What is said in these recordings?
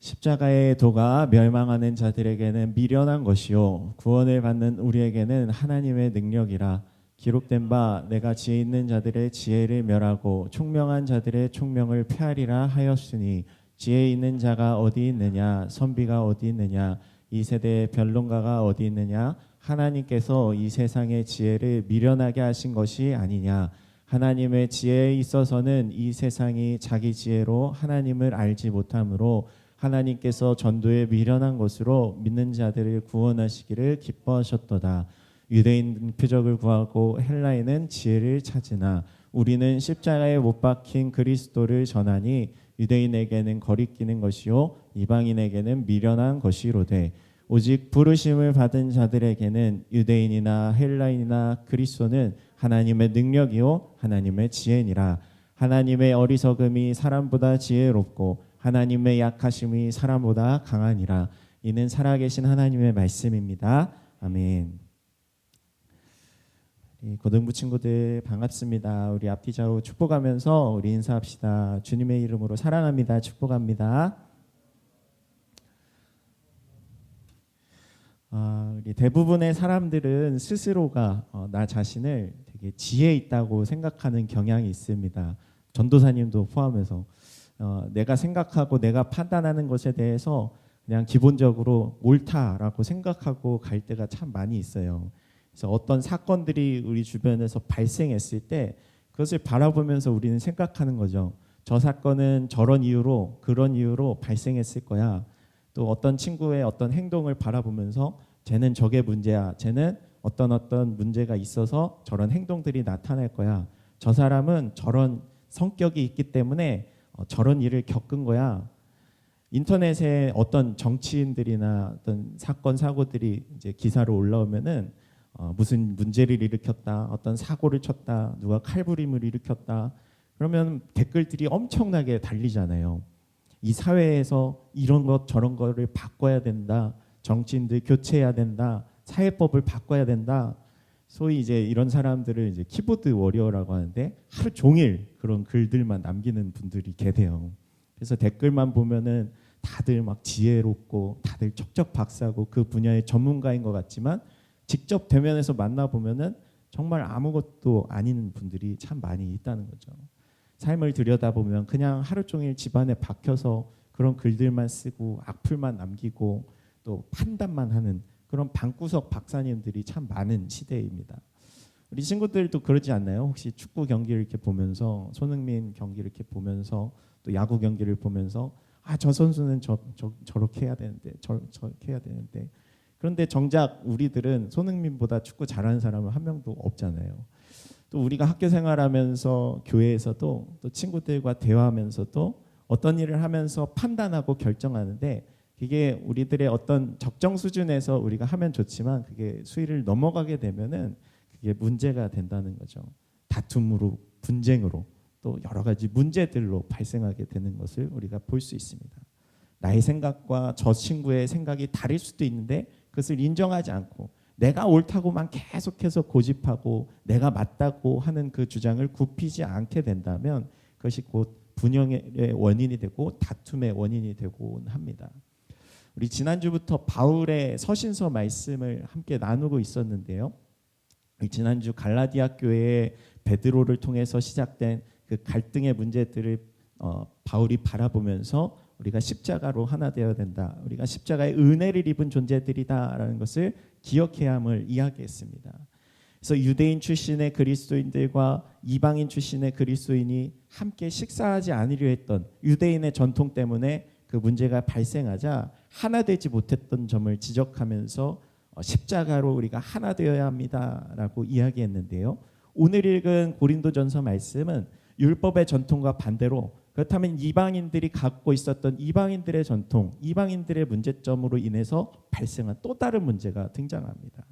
십자가의 도가 멸망하는 자들에게는 미련한 것이요 구원을 받는 우리에게는 하나님의 능력이라. 기록된 바 내가 지혜 있는 자들의 지혜를 멸하고 총명한 자들의 총명을 폐하리라 하였으니, 지혜 있는 자가 어디 있느냐, 선비가 어디 있느냐, 이 세대의 변론가가 어디 있느냐. 하나님께서 이 세상의 지혜를 미련하게 하신 것이 아니냐. 하나님의 지혜에 있어서는 이 세상이 자기 지혜로 하나님을 알지 못하므로 하나님께서 전도에 미련한 것으로 믿는 자들을 구원하시기를 기뻐하셨도다. 유대인은 표적을 구하고 헬라인은 지혜를 찾으나 우리는 십자가에 못 박힌 그리스도를 전하니 유대인에게는 거리끼는 것이요 이방인에게는 미련한 것이로되, 오직 부르심을 받은 자들에게는 유대인이나 헬라인이나 그리스도는 하나님의 능력이요 하나님의 지혜니라. 하나님의 어리석음이 사람보다 지혜롭고 하나님의 약하심이 사람보다 강하니라. 이는 살아계신 하나님의 말씀입니다. 아멘. 고등부 친구들 반갑습니다. 우리 앞뒤 좌우 축복하면서 우리 인사합시다. 주님의 이름으로 사랑합니다. 축복합니다. 우리 대부분의 사람들은 스스로가 나 자신을 되게 지혜 있다고 생각하는 경향이 있습니다. 전도사님도 포함해서 내가 생각하고 내가 판단하는 것에 대해서 그냥 기본적으로 옳다라고 생각하고 갈 때가 참 많이 있어요. 그래서 어떤 사건들이 우리 주변에서 발생했을 때 그것을 바라보면서 우리는 생각하는 거죠. 저 사건은 저런 이유로 그런 이유로 발생했을 거야. 또 어떤 친구의 어떤 행동을 바라보면서 쟤는 저게 문제야. 쟤는 어떤 문제가 있어서 저런 행동들이 나타날 거야. 저 사람은 저런 성격이 있기 때문에 저런 일을 겪은 거야. 인터넷에 어떤 정치인들이나 어떤 사건 사고들이 이제 기사로 올라오면은 무슨 문제를 일으켰다, 어떤 사고를 쳤다, 누가 칼부림을 일으켰다, 그러면 댓글들이 엄청나게 달리잖아요. 이 사회에서 이런 것 저런 거를 바꿔야 된다, 정치인들 교체해야 된다, 사회법을 바꿔야 된다. 소위 이제 이런 사람들을 이제 키보드 워리어라고 하는데 하루 종일 그런 글들만 남기는 분들이 계세요. 그래서 댓글만 보면은 다들 막 지혜롭고 다들 척척 박사고 그 분야의 전문가인 것 같지만 직접 대면에서 만나보면은 정말 아무것도 아닌 분들이 참 많이 있다는 거죠. 삶을 들여다보면 그냥 하루 종일 집안에 박혀서 그런 글들만 쓰고 악플만 남기고 또 판단만 하는 그런 방구석 박사님들이 참 많은 시대입니다. 우리 친구들도 그러지 않나요? 혹시 축구 경기를 이렇게 보면서, 손흥민 경기를 이렇게 보면서, 또 야구 경기를 보면서 저 선수는 저렇게 해야 되는데 저렇게 해야 되는데, 그런데 정작 우리들은 손흥민보다 축구 잘하는 사람은 한 명도 없잖아요. 또 우리가 학교 생활하면서 교회에서도 또 친구들과 대화하면서도 어떤 일을 하면서 판단하고 결정하는데, 이게 우리들의 어떤 적정 수준에서 우리가 하면 좋지만 그게 수위를 넘어가게 되면은 그게 문제가 된다는 거죠. 다툼으로, 분쟁으로, 또 여러 가지 문제들로 발생하게 되는 것을 우리가 볼 수 있습니다. 나의 생각과 저 친구의 생각이 다를 수도 있는데 그것을 인정하지 않고 내가 옳다고만 계속해서 고집하고 내가 맞다고 하는 그 주장을 굽히지 않게 된다면 그것이 곧 분열의 원인이 되고 다툼의 원인이 되곤 합니다. 우리 지난주부터 바울의 서신서 말씀을 함께 나누고 있었는데요. 지난주 갈라디아 교회의 베드로를 통해서 시작된 그 갈등의 문제들을 바울이 바라보면서 우리가 십자가로 하나 되어야 된다, 우리가 십자가의 은혜를 입은 존재들이다라는 것을 기억해야 함을 이야기했습니다. 그래서 유대인 출신의 그리스도인들과 이방인 출신의 그리스도인이 함께 식사하지 않으려 했던 유대인의 전통 때문에 그 문제가 발생하자 하나 되지 못했던 점을 지적하면서 십자가로 우리가 하나 되어야 합니다라고 이야기했는데요. 오늘 읽은 고린도전서 말씀은 율법의 전통과 반대로, 그렇다면 이방인들이 갖고 있었던 이방인들의 전통, 이방인들의 문제점으로 인해서 발생한 또 다른 문제가 등장합니다.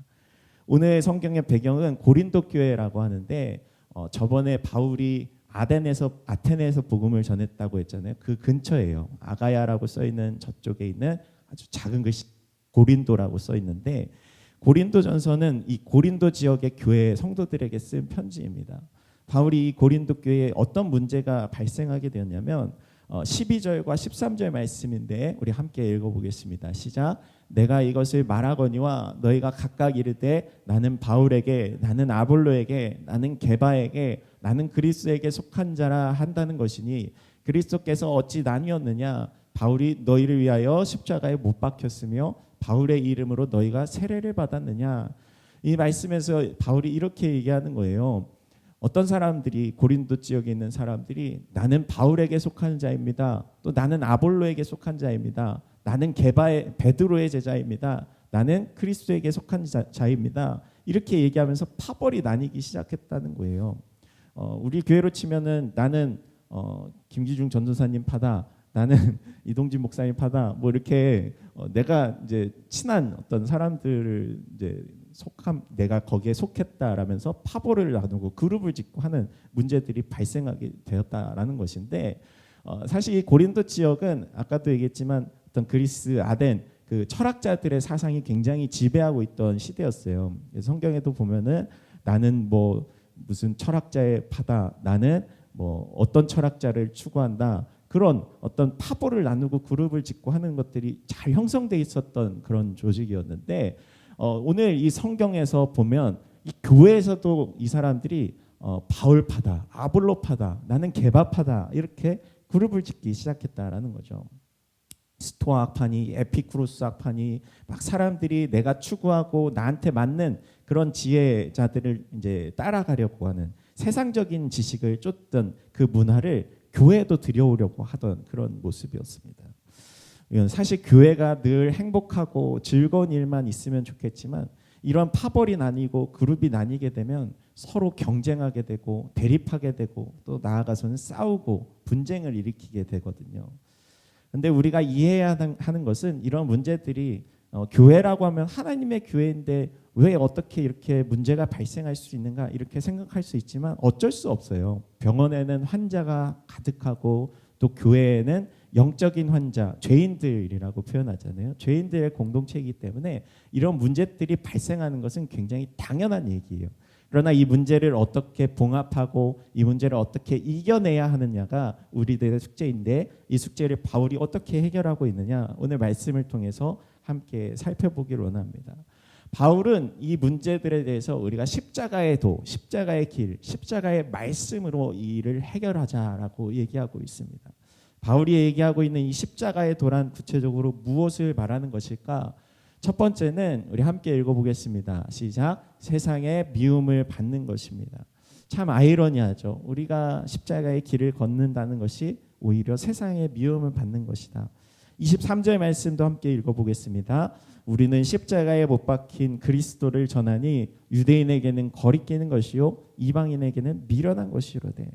오늘 성경의 배경은 고린도 교회라고 하는데 저번에 바울이 아테네에서 복음을 전했다고 했잖아요. 그 근처예요. 아가야라고 써 있는 저쪽에 있는 아주 작은 글씨 고린도라고 써 있는데, 고린도전서는 이 고린도 지역의 교회 성도들에게 쓴 편지입니다. 바울이 고린도 교회에 어떤 문제가 발생하게 되었냐면 12절과 13절 말씀인데 우리 함께 읽어보겠습니다. 시작. 내가 이것을 말하거니와 너희가 각각 이르되 나는 바울에게, 나는 아볼로에게, 나는 게바에게, 나는 그리스도에게 속한 자라 한다는 것이니 그리스도께서 어찌 나뉘었느냐? 바울이 너희를 위하여 십자가에 못 박혔으며 바울의 이름으로 너희가 세례를 받았느냐? 이 말씀에서 바울이 이렇게 얘기하는 거예요. 어떤 사람들이, 고린도 지역에 있는 사람들이 나는 바울에게 속한 자입니다. 또 나는 아볼로에게 속한 자입니다. 나는 게바의 베드로의 제자입니다. 나는 그리스도에게 속한 자입니다. 이렇게 얘기하면서 파벌이 나뉘기 시작했다는 거예요. 우리 교회로 치면은 나는 김기중 전도사님 파다, 나는 이동진 목사님 파다, 뭐 이렇게 내가 이제 친한 어떤 사람들을 이제 내가 거기에 속했다라면서 파벌을 나누고 그룹을 짓고 하는 문제들이 발생하게 되었다라는 것인데, 사실 이 고린도 지역은 아까도 얘기했지만 어떤 그리스 아덴 그 철학자들의 사상이 굉장히 지배하고 있던 시대였어요. 성경에도 보면은 나는 뭐 무슨 철학자의 파다, 나는 뭐 어떤 철학자를 추구한다, 그런 어떤 파벌을 나누고 그룹을 짓고 하는 것들이 잘 형성돼 있었던 그런 조직이었는데, 오늘 이 성경에서 보면 이 교회에서도 이 사람들이 바울파다, 아볼로파다, 나는 게바파다 이렇게 그룹을 짓기 시작했다라는 거죠. 스토아 학파니, 에피쿠로스 학파니, 막 사람들이 내가 추구하고 나한테 맞는 그런 지혜자들을 이제 따라가려고 하는, 세상적인 지식을 쫓던 그 문화를 교회에도 들여오려고 하던 그런 모습이었습니다. 사실 교회가 늘 행복하고 즐거운 일만 있으면 좋겠지만 이런 파벌이 나뉘고 그룹이 나뉘게 되면 서로 경쟁하게 되고 대립하게 되고 또 나아가서는 싸우고 분쟁을 일으키게 되거든요. 그런데 우리가 이해해야 하는 것은 이런 문제들이 교회라고 하면 하나님의 교회인데 왜 어떻게 이렇게 문제가 발생할 수 있는가 이렇게 생각할 수 있지만 어쩔 수 없어요. 병원에는 환자가 가득하고 또 교회에는 영적인 환자, 죄인들이라고 표현하잖아요. 죄인들의 공동체이기 때문에 이런 문제들이 발생하는 것은 굉장히 당연한 얘기예요. 그러나 이 문제를 어떻게 봉합하고 이 문제를 어떻게 이겨내야 하느냐가 우리들의 숙제인데, 이 숙제를 바울이 어떻게 해결하고 있느냐, 오늘 말씀을 통해서 함께 살펴보기를 원합니다. 바울은 이 문제들에 대해서 우리가 십자가의 도, 십자가의 길, 십자가의 말씀으로 이 일을 해결하자라고 얘기하고 있습니다. 바울이 얘기하고 있는 이 십자가의 도란 구체적으로 무엇을 말하는 것일까? 첫 번째는 우리 함께 읽어보겠습니다. 시작. 세상의 미움을 받는 것입니다. 참 아이러니하죠. 우리가 십자가의 길을 걷는다는 것이 오히려 세상의 미움을 받는 것이다. 23절 말씀도 함께 읽어보겠습니다. 우리는 십자가에 못 박힌 그리스도를 전하니 유대인에게는 거리끼는 것이요 이방인에게는 미련한 것이로되.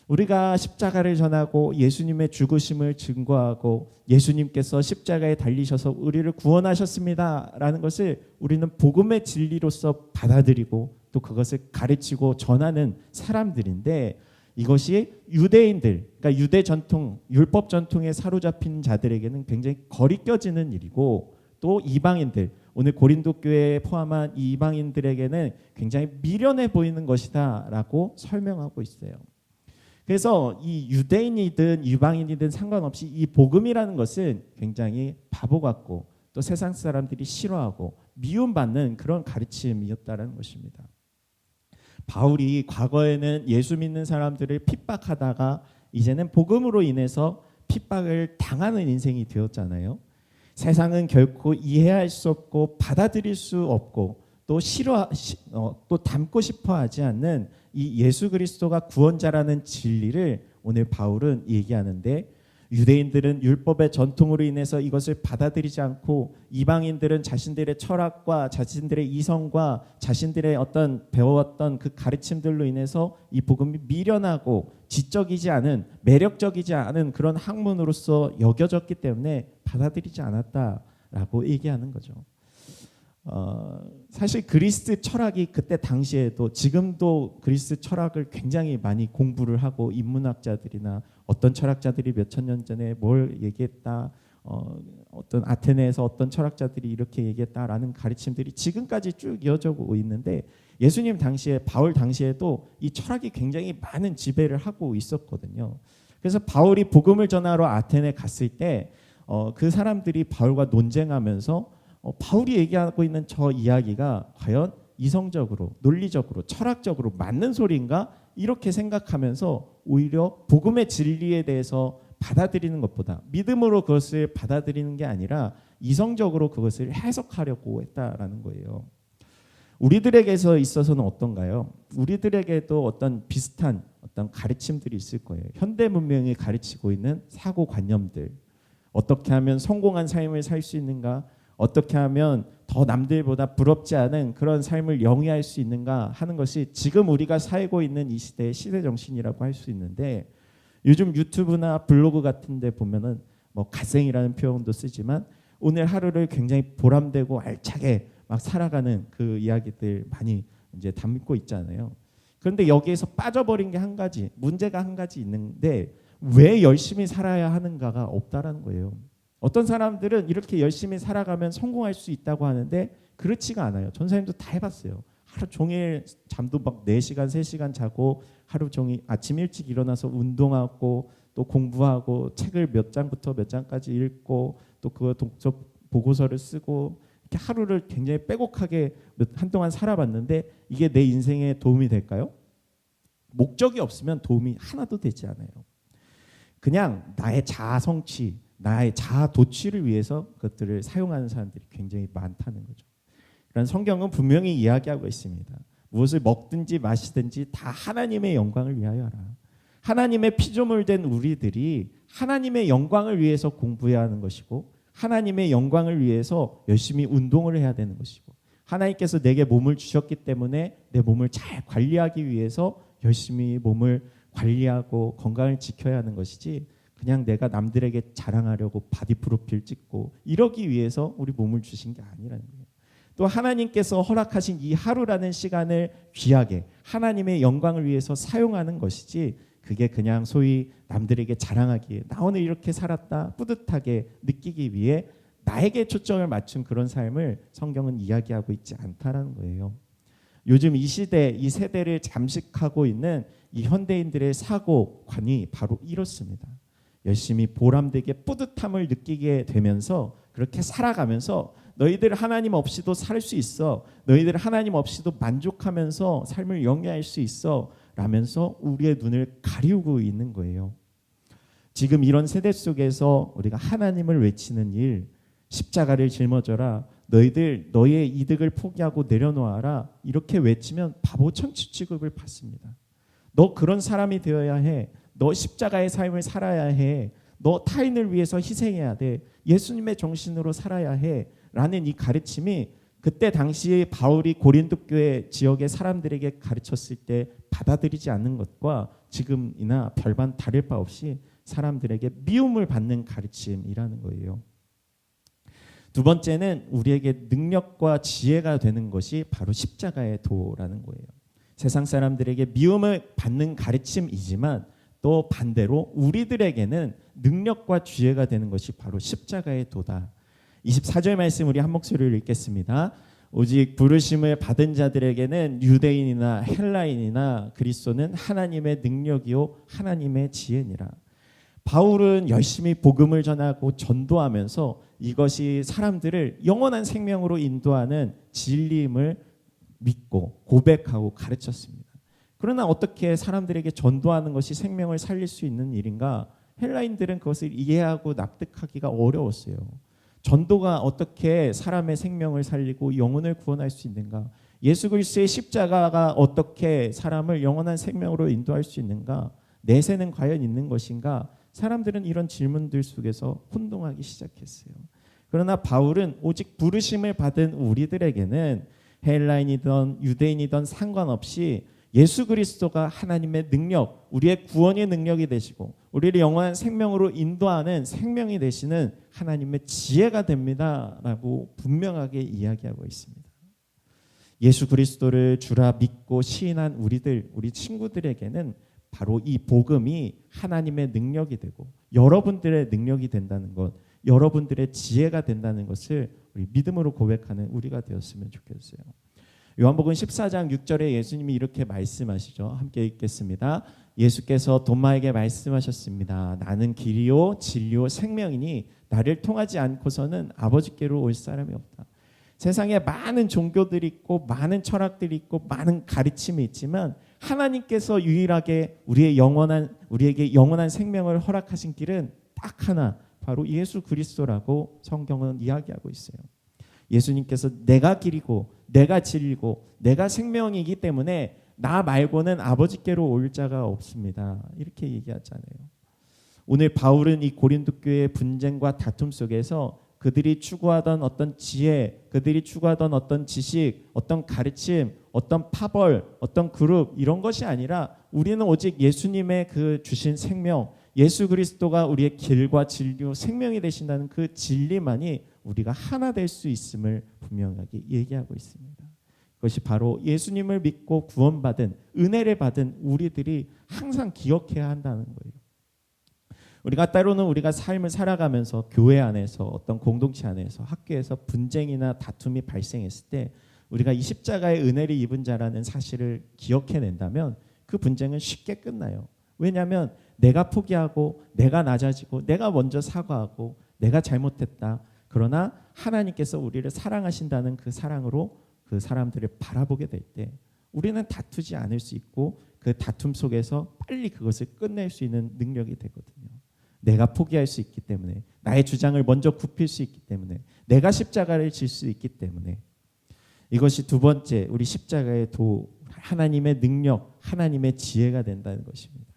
우리가 십자가를 전하고 예수님의 죽으심을 증거하고 예수님께서 십자가에 달리셔서 우리를 구원하셨습니다 라는 것을 우리는 복음의 진리로서 받아들이고 또 그것을 가르치고 전하는 사람들인데, 이것이 유대인들, 그러니까 유대 전통, 율법 전통에 사로잡힌 자들에게는 굉장히 거리껴지는 일이고, 또 이방인들, 오늘 고린도 교회에 포함한 이 이방인들에게는 굉장히 미련해 보이는 것이다 라고 설명하고 있어요. 그래서 이 유대인이든 이방인이든 상관없이 이 복음이라는 것은 굉장히 바보 같고 또 세상 사람들이 싫어하고 미움받는 그런 가르침이었다는 것입니다. 바울이 과거에는 예수 믿는 사람들을 핍박하다가 이제는 복음으로 인해서 핍박을 당하는 인생이 되었잖아요. 세상은 결코 이해할 수 없고 받아들일 수 없고 또 또 닮고 싶어 하지 않는 이 예수 그리스도가 구원자라는 진리를 오늘 바울은 얘기하는데, 유대인들은 율법의 전통으로 인해서 이것을 받아들이지 않고 이방인들은 자신들의 철학과 자신들의 이성과 자신들의 어떤 배워왔던 그 가르침들로 인해서 이 복음이 미련하고 지적이지 않은, 매력적이지 않은 그런 학문으로서 여겨졌기 때문에 받아들이지 않았다라고 얘기하는 거죠. 사실 그리스 철학이 그때 당시에도 지금도 그리스 철학을 굉장히 많이 공부를 하고, 인문학자들이나 어떤 철학자들이 몇천 년 전에 뭘 얘기했다, 어떤 아테네에서 어떤 철학자들이 이렇게 얘기했다라는 가르침들이 지금까지 쭉 이어져 오고 있는데, 예수님 당시에, 바울 당시에도 이 철학이 굉장히 많은 지배를 하고 있었거든요. 그래서 바울이 복음을 전하러 아테네 갔을 때 그 사람들이 바울과 논쟁하면서 바울이 얘기하고 있는 저 이야기가 과연 이성적으로, 논리적으로, 철학적으로 맞는 소리인가? 이렇게 생각하면서 오히려 복음의 진리에 대해서 받아들이는 것보다 믿음으로 그것을 받아들이는 게 아니라 이성적으로 그것을 해석하려고 했다라는 거예요. 우리들에게서 있어서는 어떤가요? 우리들에게도 어떤 비슷한 어떤 가르침들이 있을 거예요. 현대 문명이 가르치고 있는 사고관념들. 어떻게 하면 성공한 삶을 살 수 있는가? 어떻게 하면 더 남들보다 부럽지 않은 그런 삶을 영위할 수 있는가 하는 것이 지금 우리가 살고 있는 이 시대의 시대 정신이라고 할 수 있는데, 요즘 유튜브나 블로그 같은 데 보면은 뭐 갓생이라는 표현도 쓰지만 오늘 하루를 굉장히 보람되고 알차게 막 살아가는 그 이야기들 많이 이제 담고 있잖아요. 그런데 여기에서 빠져버린 게 한 가지, 문제가 한 가지 있는데 왜 열심히 살아야 하는가가 없다라는 거예요. 어떤 사람들은 이렇게 열심히 살아가면 성공할 수 있다고 하는데 그렇지가 않아요. 전사님도 다 해봤어요. 하루 종일 잠도 막 4시간, 3시간 자고 하루 종일 아침 일찍 일어나서 운동하고 또 공부하고 책을 몇 장부터 몇 장까지 읽고 또 그거 독서 보고서를 쓰고 이렇게 하루를 굉장히 빼곡하게 한동안 살아봤는데 이게 내 인생에 도움이 될까요? 목적이 없으면 도움이 하나도 되지 않아요. 그냥 나의 자아 성취, 나의 자아 도취를 위해서 그것들을 사용하는 사람들이 굉장히 많다는 거죠. 그런 성경은 분명히 이야기하고 있습니다. 무엇을 먹든지 마시든지 다 하나님의 영광을 위하여 하라. 하나님의 피조물 된 우리들이 하나님의 영광을 위해서 공부해야 하는 것이고 하나님의 영광을 위해서 열심히 운동을 해야 되는 것이고 하나님께서 내게 몸을 주셨기 때문에 내 몸을 잘 관리하기 위해서 열심히 몸을 관리하고 건강을 지켜야 하는 것이지 그냥 내가 남들에게 자랑하려고 바디 프로필 찍고 이러기 위해서 우리 몸을 주신 게 아니라는 거예요. 또 하나님께서 허락하신 이 하루라는 시간을 귀하게 하나님의 영광을 위해서 사용하는 것이지 그게 그냥 소위 남들에게 자랑하기에 나 오늘 이렇게 살았다 뿌듯하게 느끼기 위해 나에게 초점을 맞춘 그런 삶을 성경은 이야기하고 있지 않다라는 거예요. 요즘 이 시대, 이 세대를 잠식하고 있는 이 현대인들의 사고관이 바로 이렇습니다. 열심히 보람되게 뿌듯함을 느끼게 되면서 그렇게 살아가면서 너희들 하나님 없이도 살 수 있어. 너희들 하나님 없이도 만족하면서 삶을 영위할 수 있어. 라면서 우리의 눈을 가리우고 있는 거예요. 지금 이런 세대 속에서 우리가 하나님을 외치는 일, 십자가를 짊어져라. 너희들 너희의 이득을 포기하고 내려놓아라. 이렇게 외치면 바보 천치 취급을 받습니다. 너 그런 사람이 되어야 해. 너 십자가의 삶을 살아야 해. 너 타인을 위해서 희생해야 돼. 예수님의 정신으로 살아야 해. 라는 이 가르침이 그때 당시 바울이 고린도 교회 지역의 사람들에게 가르쳤을 때 받아들이지 않는 것과 지금이나 별반 다를 바 없이 사람들에게 미움을 받는 가르침이라는 거예요. 두 번째는 우리에게 능력과 지혜가 되는 것이 바로 십자가의 도라는 거예요. 세상 사람들에게 미움을 받는 가르침이지만 또 반대로 우리들에게는 능력과 지혜가 되는 것이 바로 십자가의 도다. 24절 말씀 우리 한 목소리를 읽겠습니다. 오직 부르심을 받은 자들에게는 유대인이나 헬라인이나 그리스도는 하나님의 능력이요 하나님의 지혜니라. 바울은 열심히 복음을 전하고 전도하면서 이것이 사람들을 영원한 생명으로 인도하는 진리임을 믿고 고백하고 가르쳤습니다. 그러나 어떻게 사람들에게 전도하는 것이 생명을 살릴 수 있는 일인가? 헬라인들은 그것을 이해하고 납득하기가 어려웠어요. 전도가 어떻게 사람의 생명을 살리고 영혼을 구원할 수 있는가? 예수 그리스도의 십자가가 어떻게 사람을 영원한 생명으로 인도할 수 있는가? 내세는 과연 있는 것인가? 사람들은 이런 질문들 속에서 혼동하기 시작했어요. 그러나 바울은 오직 부르심을 받은 우리들에게는 헬라인이든 유대인이든 상관없이 예수 그리스도가 하나님의 능력, 우리의 구원의 능력이 되시고 우리를 영원한 생명으로 인도하는 생명이 되시는 하나님의 지혜가 됩니다라고 분명하게 이야기하고 있습니다. 예수 그리스도를 주라 믿고 시인한 우리 친구들에게는 바로 이 복음이 하나님의 능력이 되고 여러분들의 능력이 된다는 것, 여러분들의 지혜가 된다는 것을 우리 믿음으로 고백하는 우리가 되었으면 좋겠어요. 요한복음 14장 6절에 예수님이 이렇게 말씀하시죠. 함께 읽겠습니다. 예수께서 돔마에게 말씀하셨습니다. 나는 길이요 진리요 생명이니 나를 통하지 않고서는 아버지께로 올 사람이 없다. 세상에 많은 종교들이 있고 많은 철학들이 있고 많은 가르침이 있지만 하나님께서 유일하게 우리에게 영원한 생명을 허락하신 길은 딱 하나, 바로 예수 그리스도라고 성경은 이야기하고 있어요. 예수님께서 내가 길이고 내가 진리고 내가 생명이기 때문에 나 말고는 아버지께로 올 자가 없습니다. 이렇게 얘기하잖아요. 오늘 바울은 이 고린도 교회의 분쟁과 다툼 속에서 그들이 추구하던 어떤 지혜, 그들이 추구하던 어떤 지식, 어떤 가르침, 어떤 파벌, 어떤 그룹 이런 것이 아니라 우리는 오직 예수님의 그 주신 생명, 예수 그리스도가 우리의 길과 진리요 생명이 되신다는 그 진리만이 우리가 하나 될 수 있음을 분명하게 얘기하고 있습니다. 그것이 바로 예수님을 믿고 구원받은 은혜를 받은 우리들이 항상 기억해야 한다는 거예요. 때로는 우리가 삶을 살아가면서 교회 안에서 어떤 공동체 안에서 학교에서 분쟁이나 다툼이 발생했을 때 우리가 이 십자가의 은혜를 입은 자라는 사실을 기억해낸다면 그 분쟁은 쉽게 끝나요. 왜냐하면 내가 포기하고 내가 낮아지고 내가 먼저 사과하고 내가 잘못했다. 그러나 하나님께서 우리를 사랑하신다는 그 사랑으로 그 사람들을 바라보게 될 때 우리는 다투지 않을 수 있고 그 다툼 속에서 빨리 그것을 끝낼 수 있는 능력이 되거든요. 내가 포기할 수 있기 때문에, 나의 주장을 먼저 굽힐 수 있기 때문에, 내가 십자가를 질 수 있기 때문에. 이것이 두 번째, 우리 십자가의 하나님의 능력, 하나님의 지혜가 된다는 것입니다.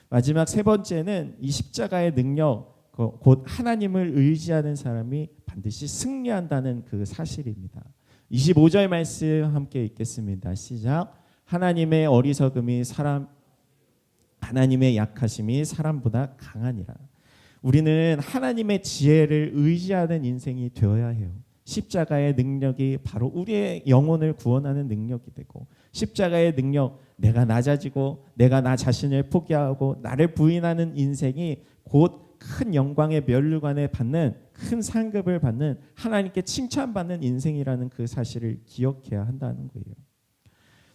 마지막 세 번째는 이 십자가의 능력, 곧 하나님을 의지하는 사람이 반드시 승리한다는 그 사실입니다. 25절 말씀 함께 읽겠습니다. 시작. 하나님의 어리석음이 하나님의 약하심이 사람보다 강하니라. 우리는 하나님의 지혜를 의지하는 인생이 되어야 해요. 십자가의 능력이 바로 우리의 영혼을 구원하는 능력이 되고, 십자가의 능력, 내가 낮아지고 내가 나 자신을 포기하고 나를 부인하는 인생이 곧 큰 영광의 면류관을 받는, 큰 상급을 받는, 하나님께 칭찬받는 인생이라는 그 사실을 기억해야 한다는 거예요.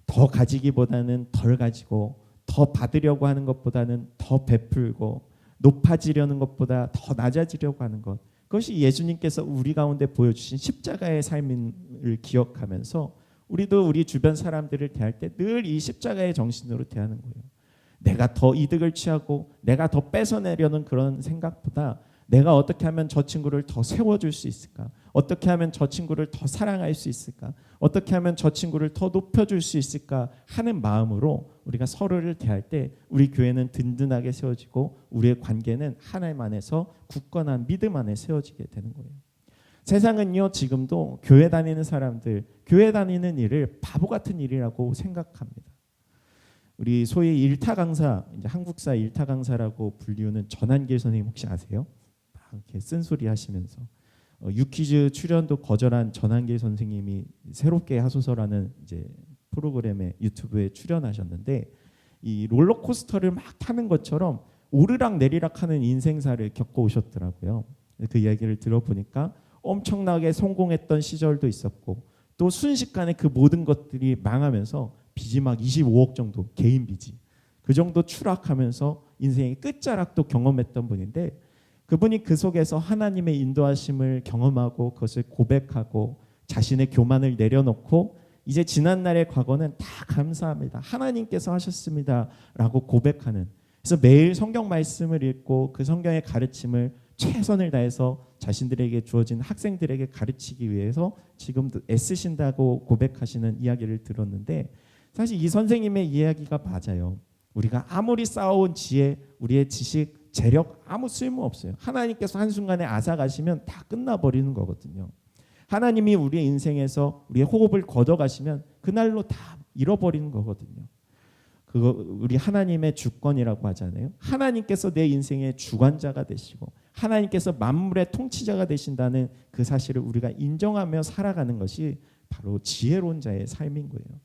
더 가지기보다는 덜 가지고, 더 받으려고 하는 것보다는 더 베풀고, 높아지려는 것보다 더 낮아지려고 하는 것, 그것이 예수님께서 우리 가운데 보여주신 십자가의 삶을 기억하면서 우리도 우리 주변 사람들을 대할 때 늘 이 십자가의 정신으로 대하는 거예요. 내가 더 이득을 취하고 내가 더 뺏어내려는 그런 생각보다 내가 어떻게 하면 저 친구를 더 세워줄 수 있을까? 어떻게 하면 저 친구를 더 사랑할 수 있을까? 어떻게 하면 저 친구를 더 높여줄 수 있을까? 하는 마음으로 우리가 서로를 대할 때 우리 교회는 든든하게 세워지고 우리의 관계는 하나님 안에서 굳건한 믿음 안에 세워지게 되는 거예요. 세상은요, 지금도 교회 다니는 사람들, 교회 다니는 일을 바보 같은 일이라고 생각합니다. 우리 소위 일타 강사, 이제 한국사 일타 강사라고 불리우는 전한길 선생님 혹시 아세요? 이렇게 쓴소리 하시면서 유퀴즈 출연도 거절한 전한길 선생님이 새롭게 하소서라는 이제 프로그램에 유튜브에 출연하셨는데, 이 롤러코스터를 막 타는 것처럼 오르락 내리락 하는 인생사를 겪어오셨더라고요. 그 이야기를 들어보니까 엄청나게 성공했던 시절도 있었고, 또 순식간에 그 모든 것들이 망하면서 빚이 막 25억 정도, 개인 빚이 그 정도 추락하면서 인생의 끝자락도 경험했던 분인데, 그분이 그 속에서 하나님의 인도하심을 경험하고 그것을 고백하고 자신의 교만을 내려놓고 이제 지난날의 과거는 다 감사합니다, 하나님께서 하셨습니다 라고 고백하는, 그래서 매일 성경 말씀을 읽고 그 성경의 가르침을 최선을 다해서 자신들에게 주어진 학생들에게 가르치기 위해서 지금도 애쓰신다고 고백하시는 이야기를 들었는데, 사실 이 선생님의 이야기가 맞아요. 우리가 아무리 쌓아온 지혜, 우리의 지식, 재력 아무 쓸모 없어요. 하나님께서 한순간에 앗아가시면 다 끝나버리는 거거든요. 하나님이 우리의 인생에서 우리의 호흡을 걷어가시면 그날로 다 잃어버리는 거거든요. 그거 우리 하나님의 주권이라고 하잖아요. 하나님께서 내 인생의 주관자가 되시고 하나님께서 만물의 통치자가 되신다는 그 사실을 우리가 인정하며 살아가는 것이 바로 지혜로운 자의 삶인 거예요.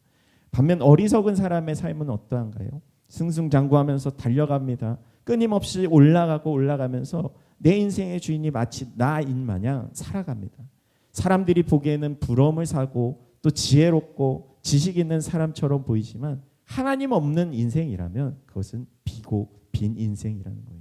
반면 어리석은 사람의 삶은 어떠한가요? 승승장구하면서 달려갑니다. 끊임없이 올라가면서 내 인생의 주인이 마치 나인 마냥 살아갑니다. 사람들이 보기에는 부러움을 사고 또 지혜롭고 지식 있는 사람처럼 보이지만 하나님 없는 인생이라면 그것은 비고 빈 인생이라는 거예요.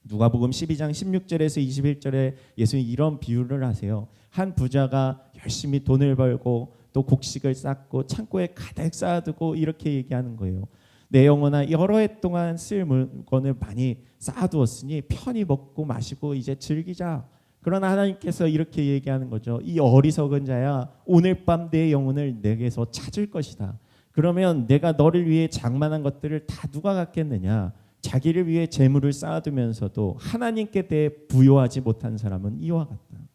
누가복음 12장 16절에서 21절에 예수님이 이런 비유를 하세요. 한 부자가 열심히 돈을 벌고 또 곡식을 쌓고 창고에 가득 쌓아두고 이렇게 얘기하는 거예요. 내 영혼아, 여러 해 동안 쓸 물건을 많이 쌓아두었으니 편히 먹고 마시고 이제 즐기자. 그러나 하나님께서 이렇게 얘기하는 거죠. 이 어리석은 자야, 오늘 밤 내 영혼을 내게서 찾을 것이다. 그러면 내가 너를 위해 장만한 것들을 다 누가 갖겠느냐? 자기를 위해 재물을 쌓아두면서도 하나님께 대해 부요하지 못한 사람은 이와 같다.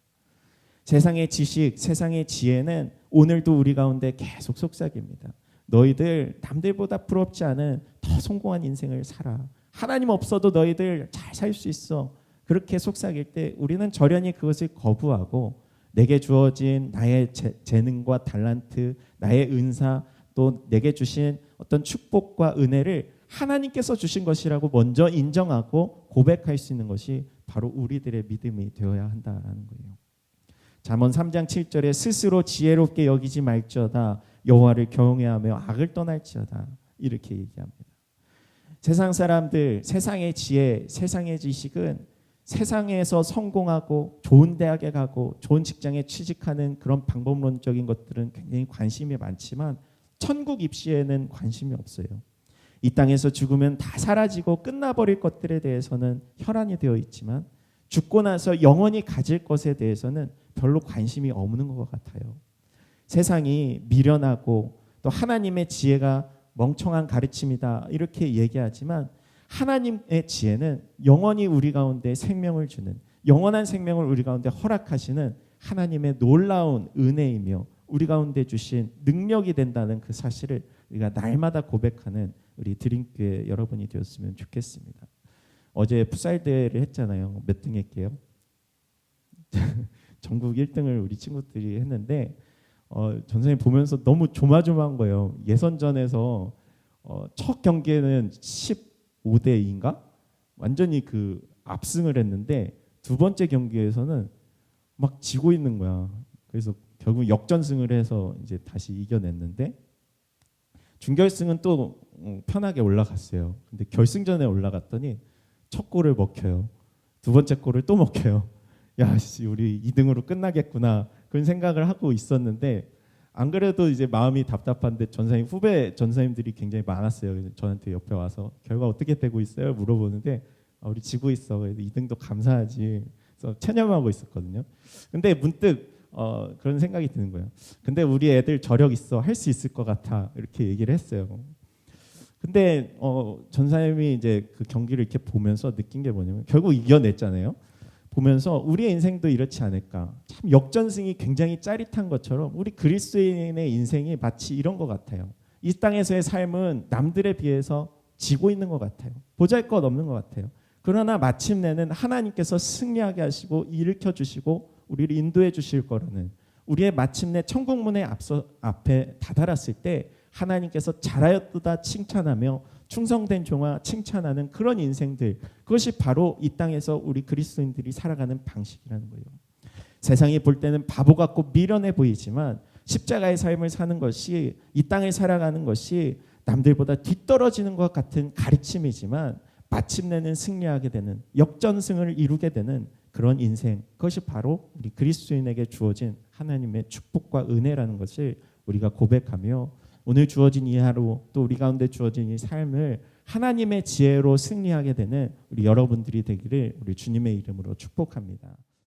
세상의 지식, 세상의 지혜는 오늘도 우리 가운데 계속 속삭입니다. 너희들 남들보다 부럽지 않은 더 성공한 인생을 살아. 하나님 없어도 너희들 잘 살 수 있어. 그렇게 속삭일 때 우리는 절연히 그것을 거부하고 내게 주어진 나의 재능과 달란트, 나의 은사, 또 내게 주신 어떤 축복과 은혜를 하나님께서 주신 것이라고 먼저 인정하고 고백할 수 있는 것이 바로 우리들의 믿음이 되어야 한다라는 거예요. 잠언 3장 7절에 스스로 지혜롭게 여기지 말지어다 여호와를 경외하며 악을 떠날지어다 이렇게 얘기합니다. 세상 사람들, 세상의 지혜, 세상의 지식은 세상에서 성공하고 좋은 대학에 가고 좋은 직장에 취직하는 그런 방법론적인 것들은 굉장히 관심이 많지만 천국 입시에는 관심이 없어요. 이 땅에서 죽으면 다 사라지고 끝나버릴 것들에 대해서는 혈안이 되어 있지만 죽고 나서 영원히 가질 것에 대해서는 별로 관심이 없는 것 같아요. 세상이 미련하고 또 하나님의 지혜가 멍청한 가르침이다 이렇게 얘기하지만 하나님의 지혜는 영원히 우리 가운데 생명을 주는, 영원한 생명을 우리 가운데 허락하시는 하나님의 놀라운 은혜이며 우리 가운데 주신 능력이 된다는 그 사실을 우리가 날마다 고백하는 우리 드림교회 여러분이 되었으면 좋겠습니다. 어제 풋살 대회를 했잖아요. 몇 등 했게요? 전국 1등을 우리 친구들이 했는데 전선생님 보면서 너무 조마조마한 거예요. 예선전에서 첫 경기에는 15대 2인가? 완전히 그 압승을 했는데 두 번째 경기에서는 막 지고 있는 거야. 그래서 결국 역전승을 해서 이제 다시 이겨냈는데 준결승은 또 편하게 올라갔어요. 근데 결승전에 올라갔더니 첫 골을 먹혀요. 두 번째 골을 또 먹혀요. 야, 우리 2등으로 끝나겠구나 그런 생각을 하고 있었는데 안 그래도 이제 마음이 답답한데 전사님 후배 전사님들이 굉장히 많았어요. 그래서 저한테 옆에 와서 결과 어떻게 되고 있어요? 물어보는데 우리 지고 있어. 그래서 2등도 감사하지. 그래서 체념하고 있었거든요. 근데 문득 그런 생각이 드는 거예요. 근데 우리 애들 저력 있어. 할 수 있을 것 같아. 이렇게 얘기를 했어요. 근데 전사님이 이제 그 경기를 이렇게 보면서 느낀 게 뭐냐면 결국 이겨냈잖아요. 보면서 우리의 인생도 이렇지 않을까. 참 역전승이 굉장히 짜릿한 것처럼 우리 그리스도인의 인생이 마치 이런 것 같아요. 이 땅에서의 삶은 남들에 비해서 지고 있는 것 같아요. 보잘것없는 것 같아요. 그러나 마침내는 하나님께서 승리하게 하시고 일으켜 주시고 우리를 인도해 주실 거라는, 우리의 마침내 천국문의 앞에 다다랐을 때 하나님께서 잘하였도다 칭찬하며 충성된 종아 칭찬하는 그런 인생들, 그것이 바로 이 땅에서 우리 그리스도인들이 살아가는 방식이라는 거예요. 세상이 볼 때는 바보 같고 미련해 보이지만 십자가의 삶을 사는 것이, 이 땅을 살아가는 것이 남들보다 뒤떨어지는 것 같은 가르침이지만 마침내는 승리하게 되는, 역전승을 이루게 되는 그런 인생, 그것이 바로 우리 그리스도인에게 주어진 하나님의 축복과 은혜라는 것을 우리가 고백하며 오늘 주어진 이 하루, 또 우리 가운데 주어진 이 삶을 하나님의 지혜로 승리하게 되는 우리 여러분들이 되기를 우리 주님의 이름으로 축복합니다.